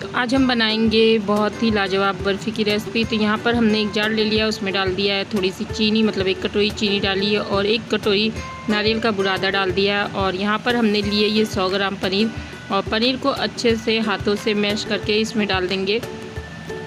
तो आज हम बनाएंगे बहुत ही लाजवाब बर्फ़ी की रेसिपी। तो यहाँ पर हमने एक जार ले लिया, उसमें डाल दिया है थोड़ी सी चीनी, मतलब 1 कटोरी चीनी डाली है और 1 कटोरी नारियल का बुरादा डाल दिया है। और यहाँ पर हमने लिए ये 100 ग्राम पनीर, और पनीर को अच्छे से हाथों से मैश करके इसमें डाल देंगे।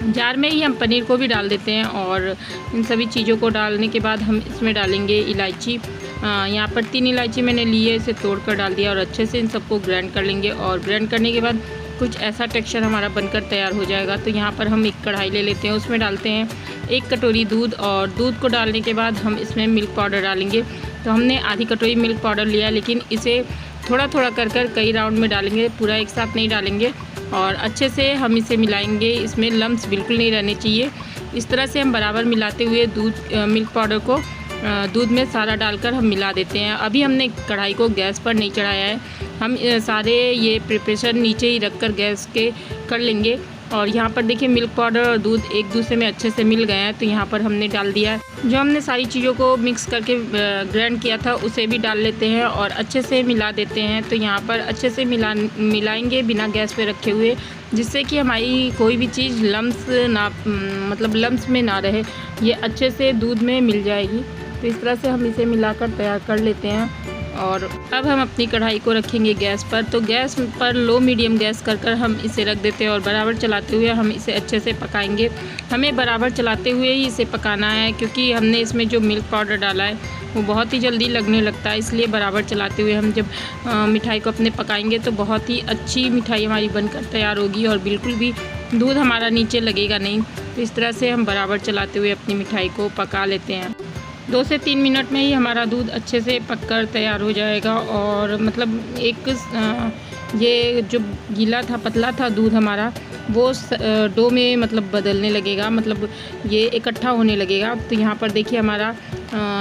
जार में ही हम पनीर को भी डाल देते हैं। और इन सभी चीज़ों को डालने के बाद हम इसमें डालेंगे इलायची। यहाँ पर 3 इलायची मैंने ली है, इसे तोड़ कर डाल दिया और अच्छे से इन सबको ग्राइंड कर लेंगे। और ग्राइंड करने के बाद कुछ ऐसा टेक्सचर हमारा बनकर तैयार हो जाएगा। तो यहाँ पर हम एक कढ़ाई ले लेते हैं, उसमें डालते हैं 1 कटोरी दूध, और दूध को डालने के बाद हम इसमें मिल्क पाउडर डालेंगे। तो हमने आधी कटोरी मिल्क पाउडर लिया, लेकिन इसे थोड़ा थोड़ा कर कई राउंड में डालेंगे, पूरा एक साथ नहीं डालेंगे। और अच्छे से हम इसे मिलाएंगे, इसमें लम्स बिल्कुल नहीं रहने चाहिए। इस तरह से हम बराबर मिलाते हुए मिल्क पाउडर को दूध में सारा डालकर हम मिला देते हैं। अभी हमने कढ़ाई को गैस पर नहीं चढ़ाया है, हम सारे ये प्रिपरेशन नीचे ही रखकर गैस के कर लेंगे। और यहाँ पर देखिए मिल्क पाउडर और दूध एक दूसरे में अच्छे से मिल गए हैं। तो यहाँ पर हमने डाल दिया है, जो हमने सारी चीज़ों को मिक्स करके ग्राइंड किया था उसे भी डाल लेते हैं और अच्छे से मिला देते हैं। तो यहाँ पर अच्छे से मिलाएंगे बिना गैस पे रखे हुए, जिससे कि हमारी कोई भी चीज़ लम्स में ना रहे, ये अच्छे से दूध में मिल जाएगी। तो इस तरह से हम इसे मिलाकर तैयार कर लेते हैं। और अब हम अपनी कढ़ाई को रखेंगे गैस पर। तो गैस पर लो मीडियम गैस कर हम इसे रख देते हैं और बराबर चलाते हुए हम इसे अच्छे से पकाएंगे। हमें बराबर चलाते हुए ही इसे पकाना है, क्योंकि हमने इसमें जो मिल्क पाउडर डाला है वो बहुत ही जल्दी लगने लगता है। इसलिए बराबर चलाते हुए हम जब मिठाई को अपने पकाएंगे तो बहुत ही अच्छी मिठाई हमारी बनकर तैयार होगी और बिल्कुल भी दूध हमारा नीचे लगेगा नहीं। तो इस तरह से हम बराबर चलाते हुए अपनी मिठाई को पका लेते हैं। 2 से 3 मिनट में ही हमारा दूध अच्छे से पककर तैयार हो जाएगा। और मतलब ये जो गीला था, पतला था दूध हमारा, वो डो में मतलब बदलने लगेगा, मतलब ये इकट्ठा होने लगेगा। तो यहाँ पर देखिए हमारा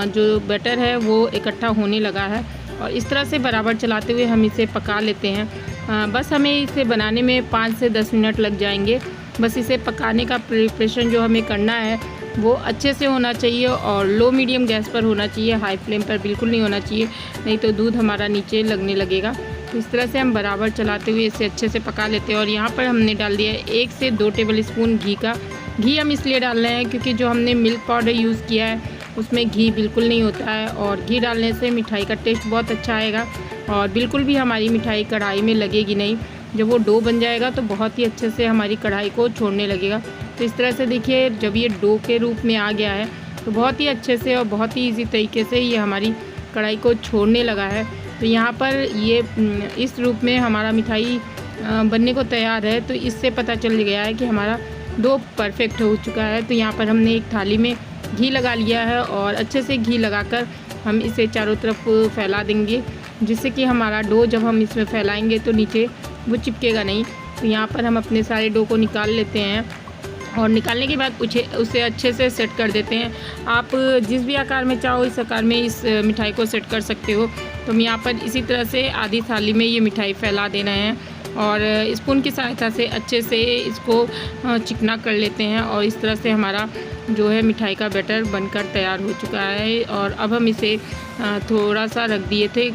जो बैटर है वो इकट्ठा होने लगा है। और इस तरह से बराबर चलाते हुए हम इसे पका लेते हैं। बस हमें इसे बनाने में 5 से 10 मिनट लग जाएंगे। बस इसे पकाने का प्रिपरेशन जो हमें करना है वो अच्छे से होना चाहिए और लो मीडियम गैस पर होना चाहिए, हाई फ्लेम पर बिल्कुल नहीं होना चाहिए, नहीं तो दूध हमारा नीचे लगने लगेगा। तो इस तरह से हम बराबर चलाते हुए इसे अच्छे से पका लेते हैं। और यहाँ पर हमने डाल दिया है 1 से 2 टेबल स्पून घी का। घी हम इसलिए डाल रहे हैं क्योंकि जो हमने मिल्क पाउडर यूज़ किया है उसमें घी बिल्कुल नहीं होता है, और घी डालने से मिठाई का टेस्ट बहुत अच्छा आएगा और बिल्कुल भी हमारी मिठाई कढ़ाई में लगेगी नहीं। जब वो डो बन जाएगा तो बहुत ही अच्छे से हमारी कढ़ाई को छोड़ने लगेगा। तो इस तरह से देखिए जब ये डो के रूप में आ गया है तो बहुत ही अच्छे से और बहुत ही इजी तरीके से ये हमारी कढ़ाई को छोड़ने लगा है। तो यहाँ पर ये इस रूप में हमारा मिठाई बनने को तैयार है। तो इससे पता चल गया है कि हमारा डो परफेक्ट हो चुका है। तो यहाँ पर हमने एक थाली में घी लगा लिया है और अच्छे से घी लगाकर हम इसे चारों तरफ फैला देंगे, जिससे कि हमारा डो जब हम इसमें फैलाएंगे तो नीचे वो चिपकेगा नहीं। तो यहाँ पर हम अपने सारे डो को निकाल लेते हैं और निकालने के बाद उसे अच्छे से सेट कर देते हैं। आप जिस भी आकार में चाहो इस आकार में इस मिठाई को सेट कर सकते हो। तो हम यहाँ पर इसी तरह से आधी थाली में ये मिठाई फैला देना है और स्पून की सहायता से अच्छे से इसको चिकना कर लेते हैं। और इस तरह से हमारा जो है मिठाई का बैटर बनकर तैयार हो चुका है। और अब हम इसे थोड़ा सा रख दिए थे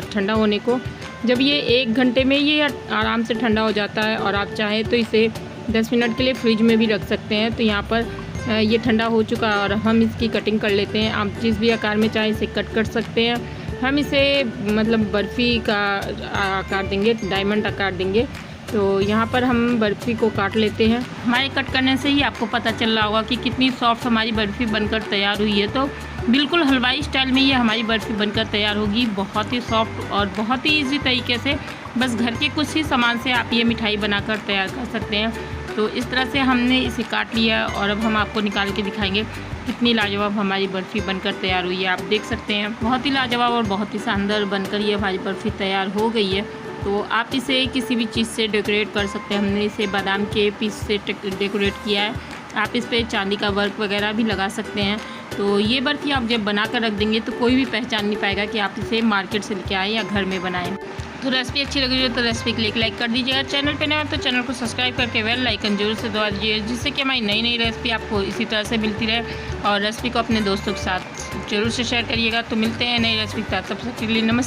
ठंडा होने को। जब ये 1 घंटे में ये आराम से ठंडा हो जाता है और आप चाहें तो इसे 10 मिनट के लिए फ्रिज में भी रख सकते हैं। तो यहाँ पर ये ठंडा हो चुका है और हम इसकी कटिंग कर लेते हैं। आप जिस भी आकार में चाहें इसे कट कर सकते हैं। हम इसे मतलब बर्फ़ी का आकार देंगे, डायमंड आकार देंगे। तो यहाँ पर हम बर्फ़ी को काट लेते हैं। हमारे कट करने से ही आपको पता चल रहा होगा कि कितनी सॉफ्ट हमारी बर्फ़ी बनकर तैयार हुई है। तो बिल्कुल हलवाई स्टाइल में ये हमारी बर्फ़ी बनकर तैयार होगी, बहुत ही सॉफ्ट और बहुत ही ईजी तरीके से। बस घर के कुछ ही सामान से आप ये मिठाई बनाकर तैयार कर सकते हैं। तो इस तरह से हमने इसे काट लिया और अब हम आपको निकाल के दिखाएंगे कितनी लाजवाब हमारी बर्फ़ी बनकर तैयार हुई है। आप देख सकते हैं बहुत ही लाजवाब और बहुत ही शानदार बनकर ये हमारी बर्फ़ी तैयार हो गई है। तो आप इसे किसी भी चीज़ से डेकोरेट कर सकते हैं। हमने इसे बादाम के पीस से डेकोरेट किया है। आप इस पर चांदी का वर्क वगैरह भी लगा सकते हैं। तो ये बर्फ़ी आप जब बना कर रख देंगे तो कोई भी पहचान नहीं पाएगा कि आप इसे मार्केट से लेके आए या घर में बनाएं। तो रेसिपी अच्छी लगी हो तो रेसिपी के लिए एक लाइक कर दीजिएगा। चैनल पे नया तो चैनल को सब्सक्राइब करके बेल आइकन जरूर से दबा दीजिए, जिससे कि हमारी नई नई रेसिपी आपको इसी तरह से मिलती रहे। और रेसिपी को अपने दोस्तों के साथ जरूर से शेयर करिएगा। तो मिलते हैं नई रेसिपी के साथ, तब तक के लिए नमस्ते।